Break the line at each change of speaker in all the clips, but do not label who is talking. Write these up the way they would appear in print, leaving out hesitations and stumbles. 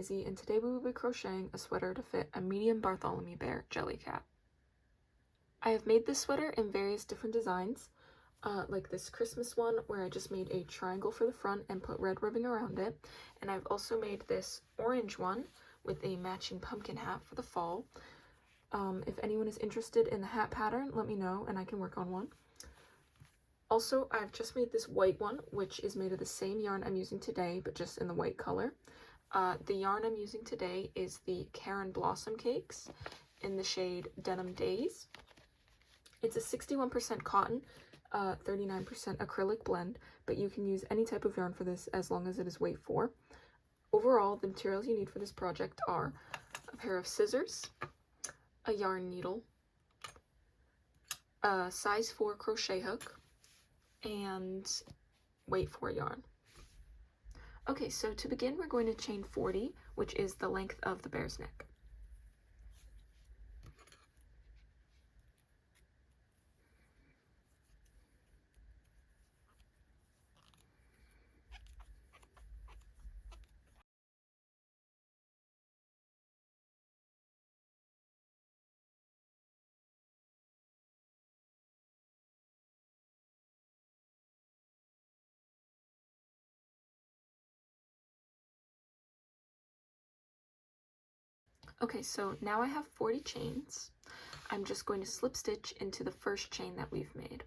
Izzy, and today we will be crocheting a sweater to fit a medium Bartholomew Bear Jellycat. I have made this sweater in various different designs, like this Christmas one where I just made a triangle for the front and put red ribbon around it, and I've also made this orange one with a matching pumpkin hat for the fall. If anyone is interested in the hat pattern, let me know and I can work on one. Also, I've just made this white one, which is made of the same yarn I'm using today, but just in the white color. The yarn I'm using today is the Karen Blossom Cakes in the shade Denim Days. It's a 61% cotton, 39% acrylic blend, but you can use any type of yarn for this as long as it is weight 4. Overall, the materials you need for this project are a pair of scissors, a yarn needle, a size 4 crochet hook, and weight 4 yarn. Okay, so to begin, we're going to chain 40, which is the length of the bear's neck. Okay, so now I have 40 chains. I'm just going to slip stitch into the first chain that we've made.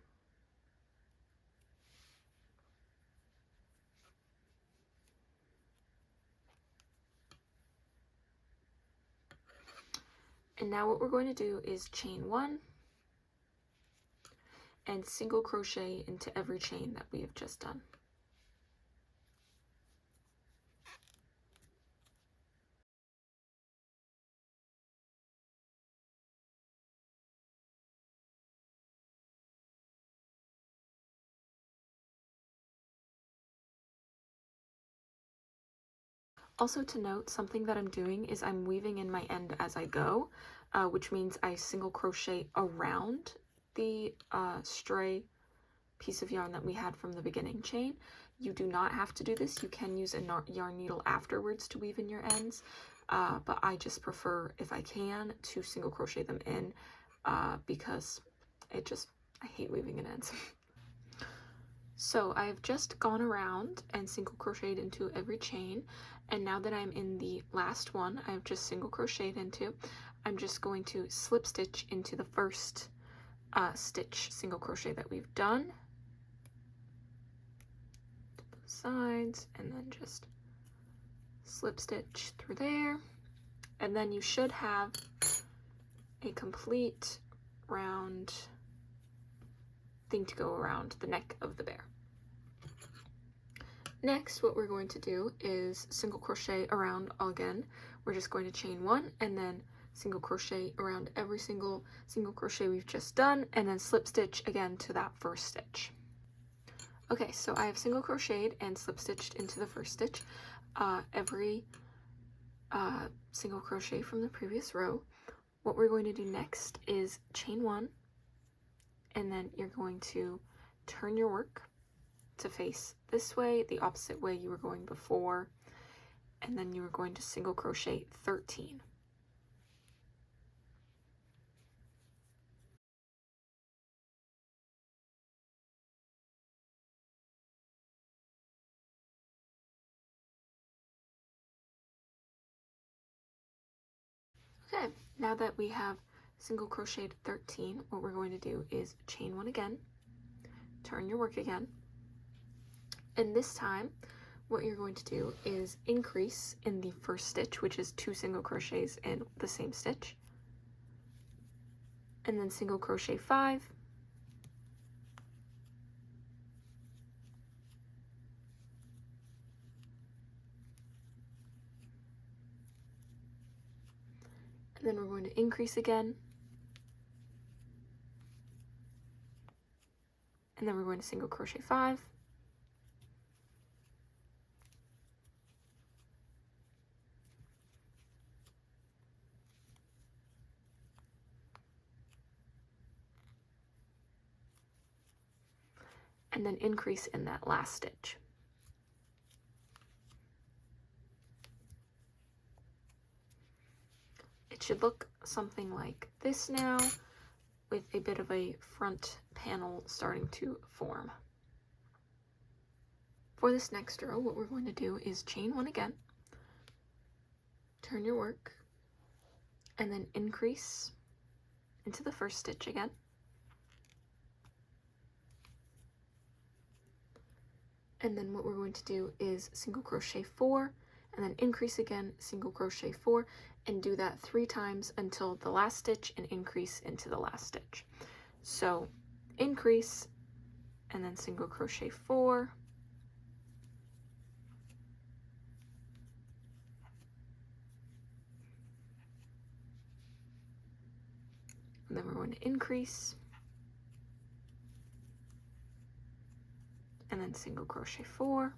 And now what we're going to do is chain 1 and single crochet into every chain that we have just done. Also to note, something that I'm doing is I'm weaving in my end as I go, which means I single crochet around the stray piece of yarn that we had from the beginning chain. You do not have to do this. You can use a yarn needle afterwards to weave in your ends, but I just prefer, if I can, to single crochet them in because I hate weaving in ends. So I've just gone around and single crocheted into every chain, and now that I'm in the last one I've just single crocheted into, I'm just going to slip stitch into the first stitch single crochet that we've done to both sides, and then just slip stitch through there, and then you should have a complete round thing to go around the neck of the bear. Next, what we're going to do is single crochet around again. We're just going to chain 1 and then single crochet around every single crochet we've just done, and then slip stitch again to that first stitch. Okay, so I have single crocheted and slip stitched into the first stitch, every single crochet from the previous row. What we're going to do next is chain 1, and then you're going to turn your work to face this way, the opposite way you were going before, and then you are going to single crochet 13. Okay, now that we have single crocheted 13, what we're going to do is chain 1 again, turn your work again, and this time what you're going to do is increase in the first stitch, which is 2 single crochets in the same stitch, and then single crochet 5, and then we're going to increase again, and then we're going to single crochet 5, and then increase in that last stitch. it should look something like this now, with a bit of a front panel starting to form. For this next row, what we're going to do is chain 1 again, turn your work, and then increase into the first stitch again. And then what we're going to do is single crochet 4, and then increase again, single crochet 4, and do that 3 times until the last stitch and increase into the last stitch. So increase, and then single crochet 4, and then we're going to increase, and then single crochet 4,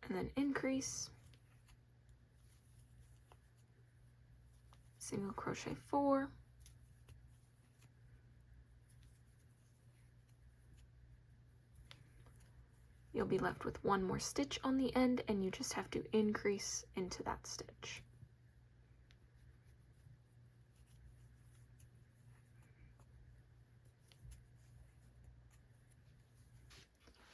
and then increase, single crochet 4, you'll be left with 1 more stitch on the end, and you just have to increase into that stitch.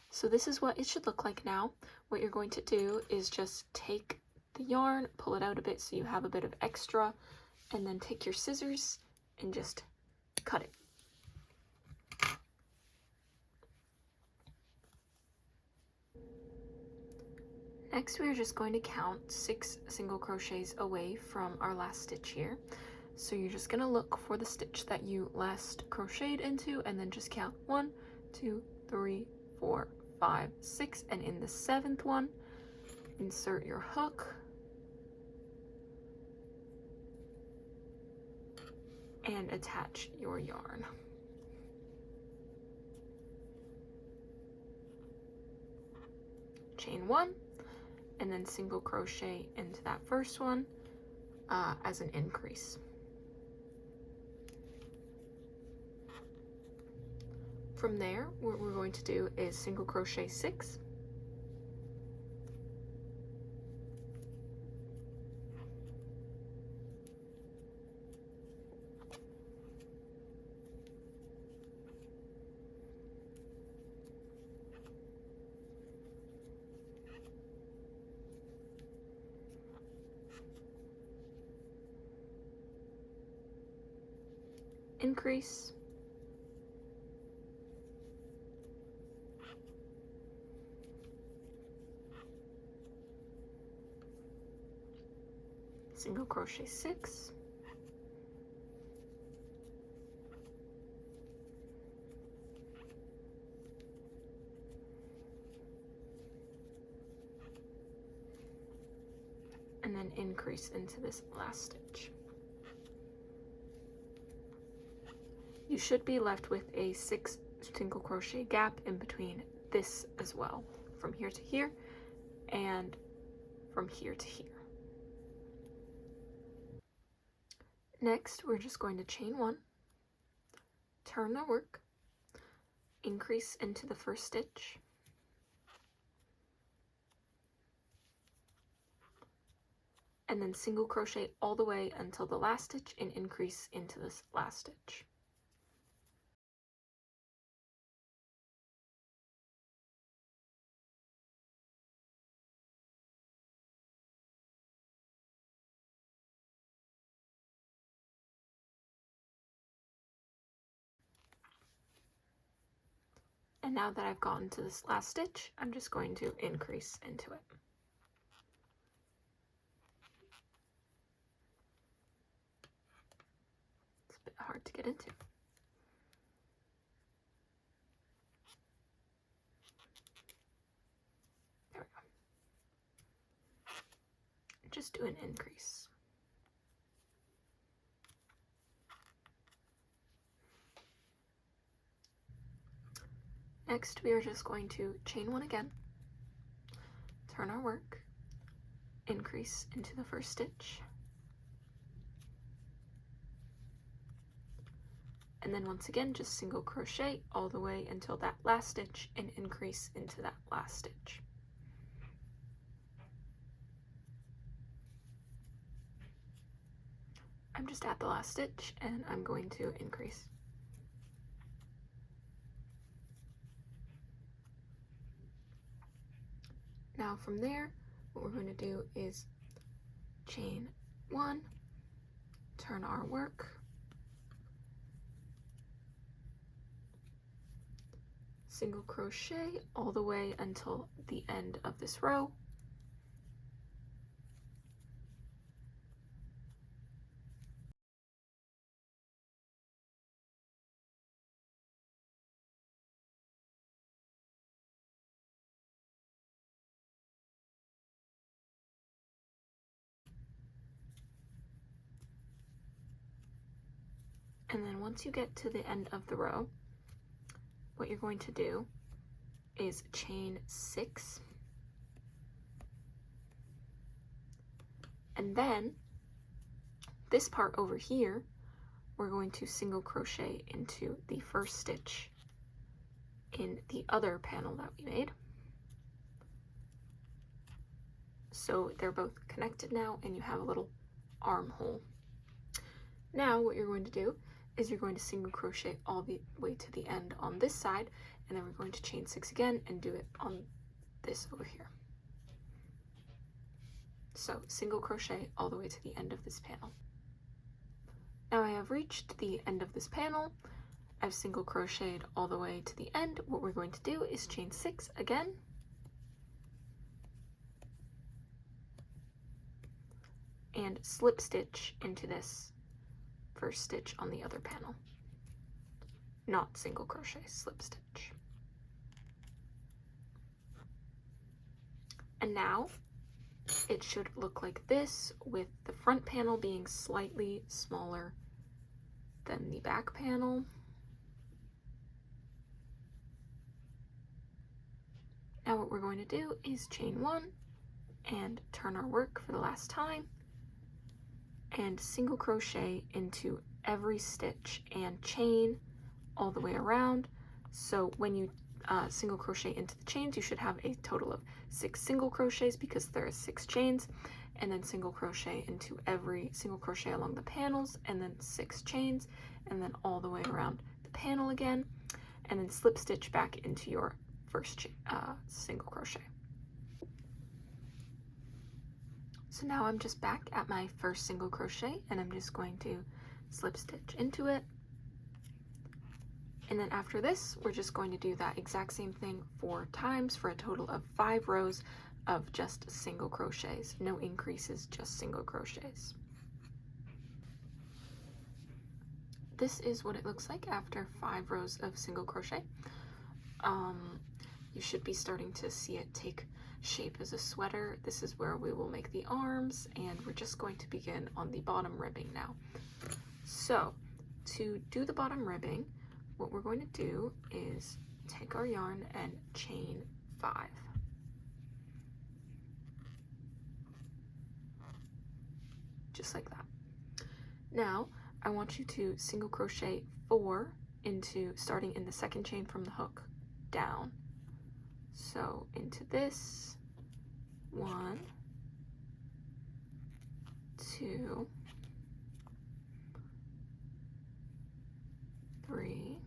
So this is what it should look like now. What you're going to do is just take the yarn, pull it out a bit so you have a bit of extra, and then take your scissors and just cut it. Next, we're just going to count 6 single crochets away from our last stitch here. So you're just going to look for the stitch that you last crocheted into, and then just count 1, 2, 3, 4, 5, 6, and in the 7th one, insert your hook and attach your yarn. Chain 1, and then single crochet into that first one as an increase. From there, what we're going to do is single crochet 6, increase, single crochet 6, and then increase into this last stitch. You should be left with a 6 single crochet gap in between this as well, from here to here and from here to here. Next, we're just going to chain 1, turn our work, increase into the first stitch, and then single crochet all the way until the last stitch and increase into this last stitch. And now that I've gotten to this last stitch, I'm just going to increase into it. It's a bit hard to get into. There we go. Just do an increase. Next, we are just going to chain 1 again, turn our work, increase into the first stitch, And then once again, just single crochet all the way until that last stitch and increase into that last stitch. I'm just at the last stitch and I'm going to increase. Now from there, what we're going to do is chain 1, turn our work, single crochet all the way until the end of this row, and then once you get to the end of the row, what you're going to do is chain 6, and then this part over here, we're going to single crochet into the first stitch in the other panel that we made. So they're both connected now and you have a little armhole. Now what you're going to do is you're going to single crochet all the way to the end on this side, and then we're going to chain 6 again and do it on this over here. So single crochet all the way to the end of this panel. Now I have reached the end of this panel. I've single crocheted all the way to the end. What we're going to do is chain 6 again, and slip stitch into this first stitch on the other panel. Not single crochet, slip stitch. And now it should look like this, with the front panel being slightly smaller than the back panel. Now what we're going to do is chain 1 and turn our work for the last time and single crochet into every stitch and chain all the way around. So when you single crochet into the chains, you should have a total of 6 single crochets because there are 6 chains, and then single crochet into every single crochet along the panels, and then 6 chains, and then all the way around the panel again, and then slip stitch back into your first single crochet. So now I'm just back at my first single crochet, and I'm just going to slip stitch into it. And then after this, we're just going to do that exact same thing 4 times for a total of 5 rows of just single crochets. No increases, just single crochets. This is what it looks like after 5 rows of single crochet. You should be starting to see it take shape as a sweater. This is where we will make the arms, and we're just going to begin on the bottom ribbing now. So to do the bottom ribbing, what we're going to do is take our yarn and chain 5. Just like that. Now I want you to single crochet 4 into, starting in the second chain from the hook down. So into this, 1, 2, 3,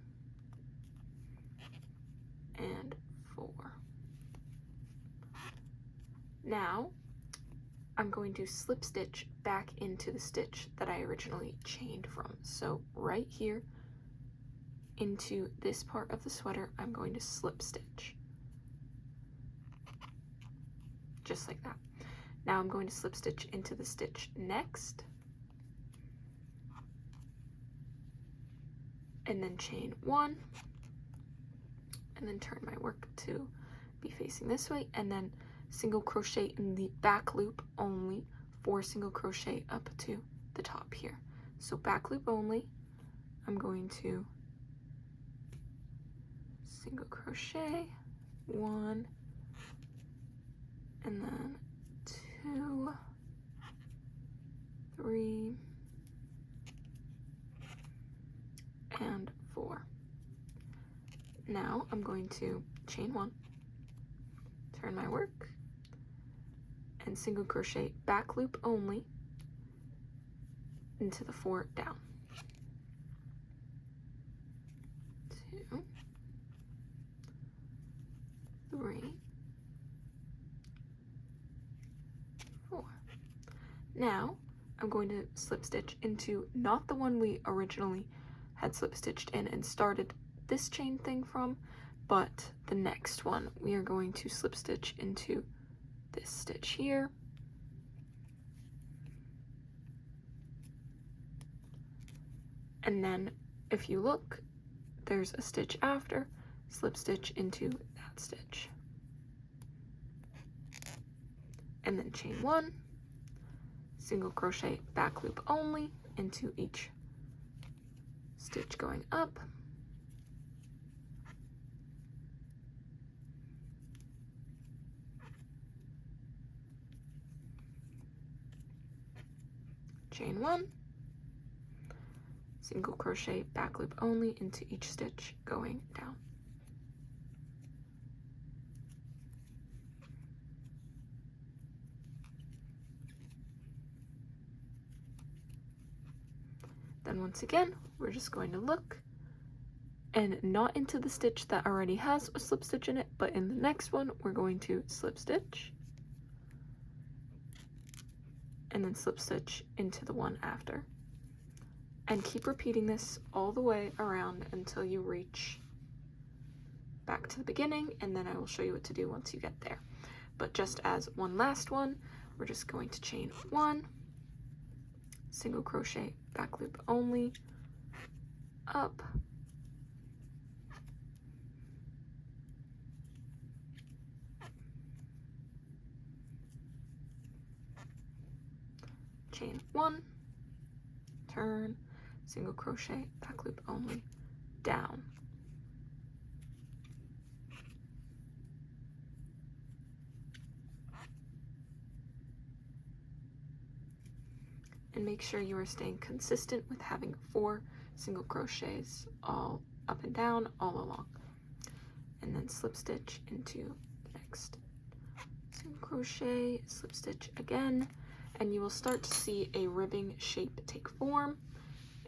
and 4. Now I'm going to slip stitch back into the stitch that I originally chained from. So right here into this part of the sweater, I'm going to slip stitch. Just like that. Now I'm going to slip stitch into the stitch next, and then chain 1, and then turn my work to be facing this way, and then single crochet in the back loop only, 4 single crochet up to the top here. So back loop only, I'm going to single crochet 1, and then 2, 3, and now I'm going to chain 1, turn my work, and single crochet back loop only into the 4 down. 2, 3, 4. Now I'm going to slip stitch into not the one we originally had slip stitched in and started this chain thing from, but the next one. We are going to slip stitch into this stitch here, and then if you look, there's a stitch after, slip stitch into that stitch, and then chain 1, single crochet back loop only into each stitch going up, chain 1, single crochet back loop only into each stitch going down. Then once again, we're just going to look, and not into the stitch that already has a slip stitch in it, but in the next one, we're going to slip stitch, and then slip stitch into the one after. And keep repeating this all the way around until you reach back to the beginning, and then I will show you what to do once you get there. But just as one last one, we're just going to chain 1, single crochet back loop only, up, chain 1, turn, single crochet back loop only, down, and make sure you are staying consistent with having 4 single crochets all up and down all along, and then slip stitch into the next single crochet, slip stitch again, and you will start to see a ribbing shape take form,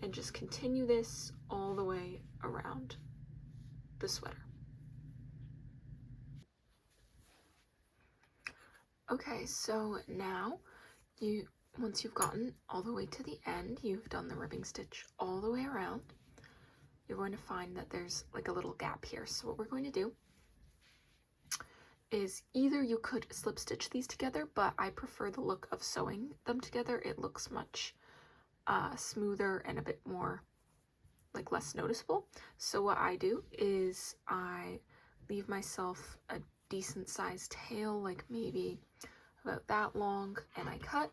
and just continue this all the way around the sweater. Okay, so now once you've gotten all the way to the end, you've done the ribbing stitch all the way around, you're going to find that there's like a little gap here. So what we're going to do is either you could slip stitch these together, but I prefer the look of sewing them together. It looks much smoother and a bit more like less noticeable. So what I do is I leave myself a decent sized tail, like maybe about that long, and I cut.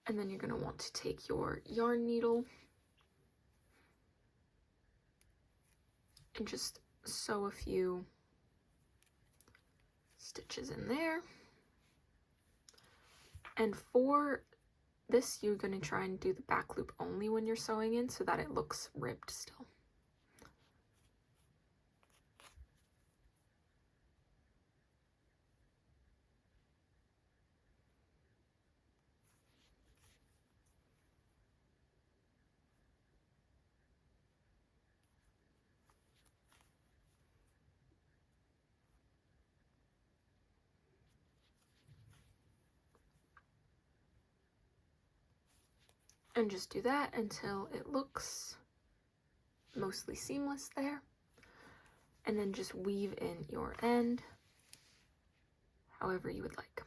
And then you're going to want to take your yarn needle and just sew a few stitches in there. And for this, you're going to try and do the back loop only when you're sewing in so that it looks ribbed still. And just do that until it looks mostly seamless there. And then just weave in your end however you would like.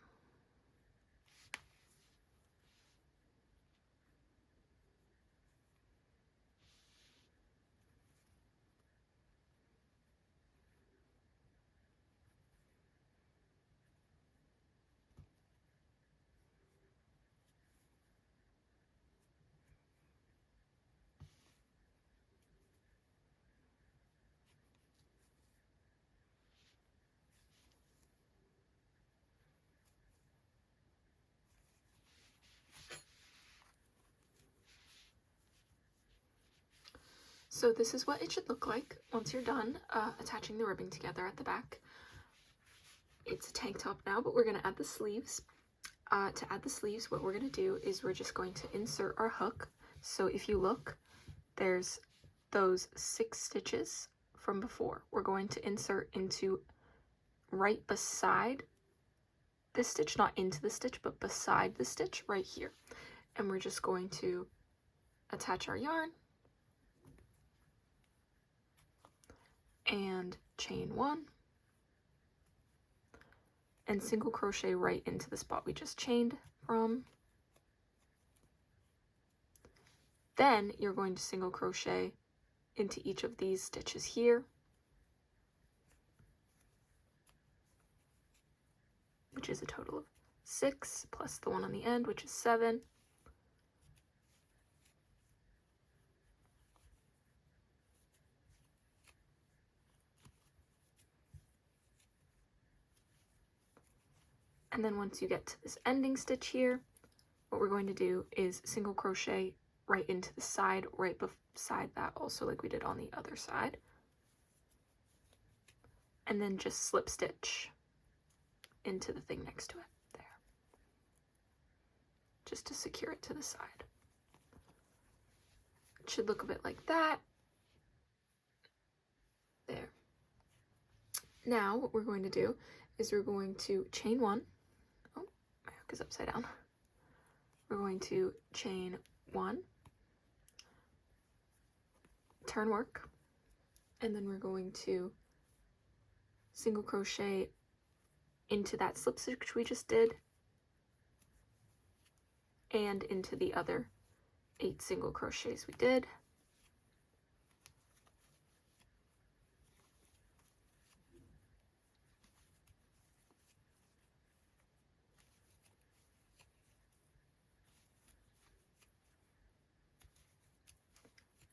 So this is what it should look like once you're done attaching the ribbing together at the back. It's a tank top now, but we're going to add the sleeves. To add the sleeves, what we're going to do is we're just going to insert our hook. So if you look, there's those 6 stitches from before. We're going to insert into right beside this stitch, not into the stitch, but beside the stitch right here. And we're just going to attach our yarn and chain 1 and single crochet right into the spot we just chained from. Then you're going to single crochet into each of these stitches here, which is a total of 6, plus the one on the end, which is 7. And then once you get to this ending stitch here, what we're going to do is single crochet right into the side, right beside that also, like we did on the other side. And then just slip stitch into the thing next to it there, just to secure it to the side. It should look a bit like that. There. Now what we're going to do is we're going to chain 1. Oh, my hook is upside down. We're going to chain 1, turn work, and then we're going to single crochet into that slip stitch we just did and into the other 8 single crochets we did.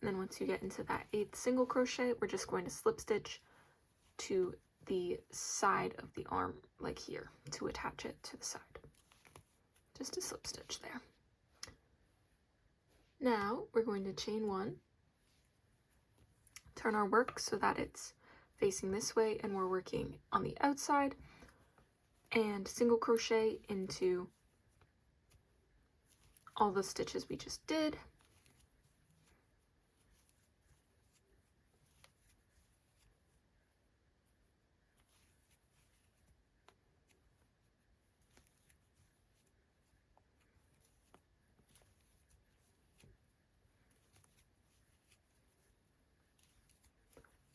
And then once you get into that 8th single crochet, we're just going to slip stitch to the side of the arm, like here, to attach it to the side. Just a slip stitch there. Now we're going to chain 1, turn our work so that it's facing this way and we're working on the outside, and single crochet into all the stitches we just did.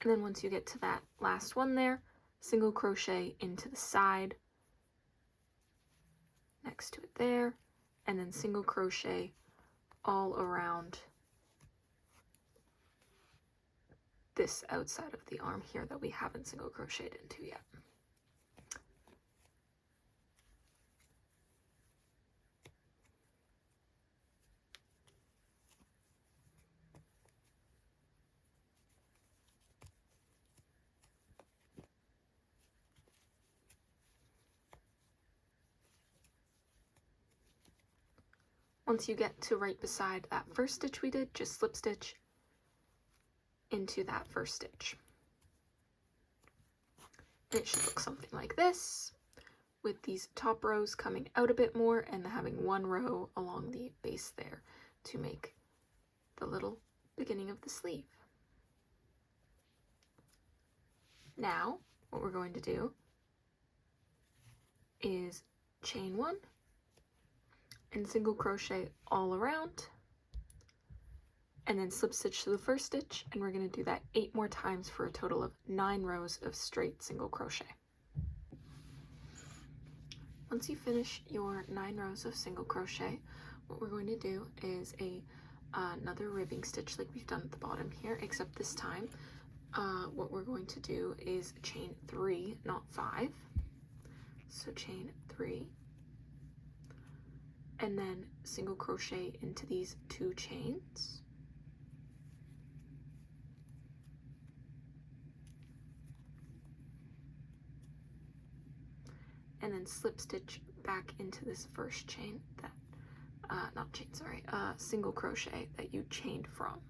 And then once you get to that last one there, single crochet into the side next to it there, and then single crochet all around this outside of the arm here that we haven't single crocheted into yet. Once you get to right beside that first stitch we did, just slip stitch into that first stitch. And it should look something like this, with these top rows coming out a bit more and having one row along the base there to make the little beginning of the sleeve. Now, what we're going to do is chain 1 and single crochet all around, and then slip stitch to the first stitch, and we're going to do that 8 more times for a total of 9 rows of straight single crochet. Once you finish your 9 rows of single crochet, what we're going to do is another ribbing stitch like we've done at the bottom here, except this time what we're going to do is chain 3, not 5. So chain 3, and then single crochet into these 2 chains. And then slip stitch back into this first chain that, single crochet that you chained from.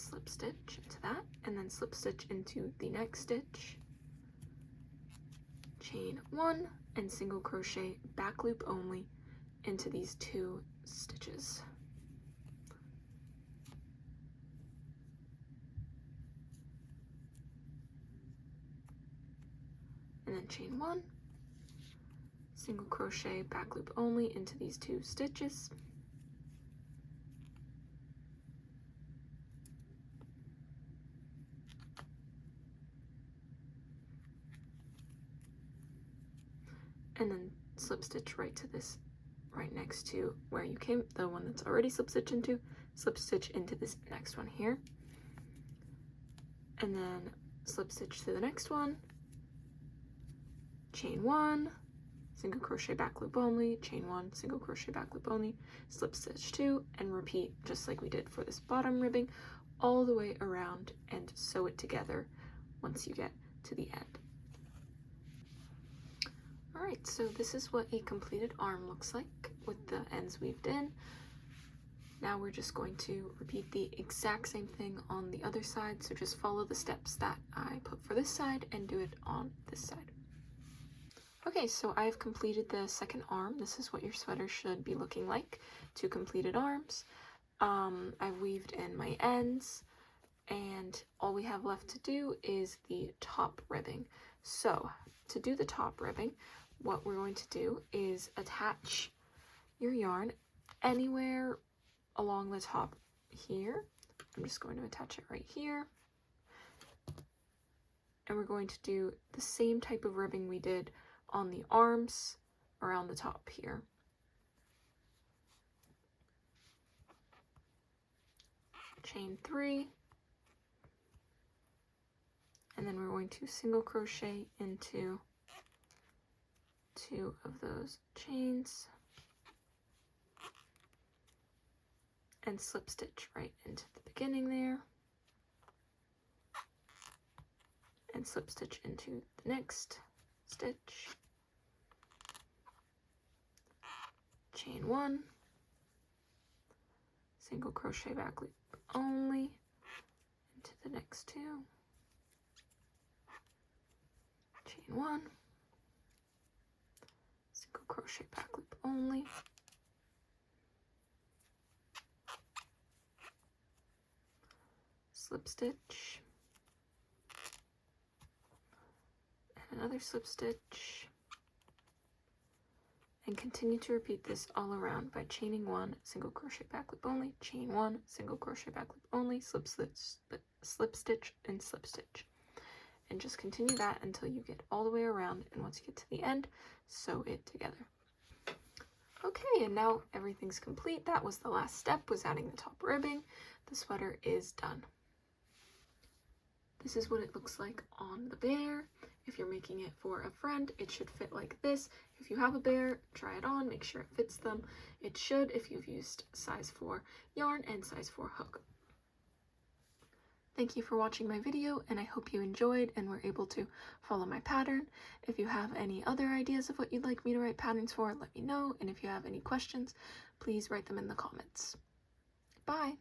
slip stitch into that, and then slip stitch into the next stitch, chain 1, and single crochet back loop only into these 2 stitches. And then chain 1, single crochet back loop only into these 2 stitches, and then slip stitch right to this, right next to where you came, the one that's already slip stitched into, slip stitch into this next one here, and then slip stitch to the next one, chain 1, single crochet back loop only, chain 1, single crochet back loop only, slip stitch 2, and repeat just like we did for this bottom ribbing all the way around, and sew it together once you get to the end. Alright, so this is what a completed arm looks like with the ends weaved in. Now we're just going to repeat the exact same thing on the other side, so just follow the steps that I put for this side and do it on this side. Okay, so I've completed the second arm. This is what your sweater should be looking like, 2 completed arms. I've weaved in my ends, and all we have left to do is the top ribbing. So to do the top ribbing, what we're going to do is attach your yarn anywhere along the top here. I'm just going to attach it right here. And we're going to do the same type of ribbing we did on the arms around the top here. Chain 3, and then we're going to single crochet into 2 of those chains and slip stitch right into the beginning there, and slip stitch into the next stitch, chain 1, single crochet back loop only into the next 2, chain 1, single crochet back loop only, slip stitch, and another slip stitch, and continue to repeat this all around by chaining 1, single crochet back loop only, chain 1, single crochet back loop only, slip stitch, and slip stitch. And just continue that until you get all the way around, and once you get to the end, sew it together. Okay, and now everything's complete. That was the last step, was adding the top ribbing. The sweater is done. This is what it looks like on the bear. If you're making it for a friend, it should fit like this. If you have a bear, try it on, make sure it fits them. It should if you've used size 4 yarn and size 4 hook. Thank you for watching my video, and I hope you enjoyed and were able to follow my pattern. If you have any other ideas of what you'd like me to write patterns for, let me know, and if you have any questions, please write them in the comments. Bye!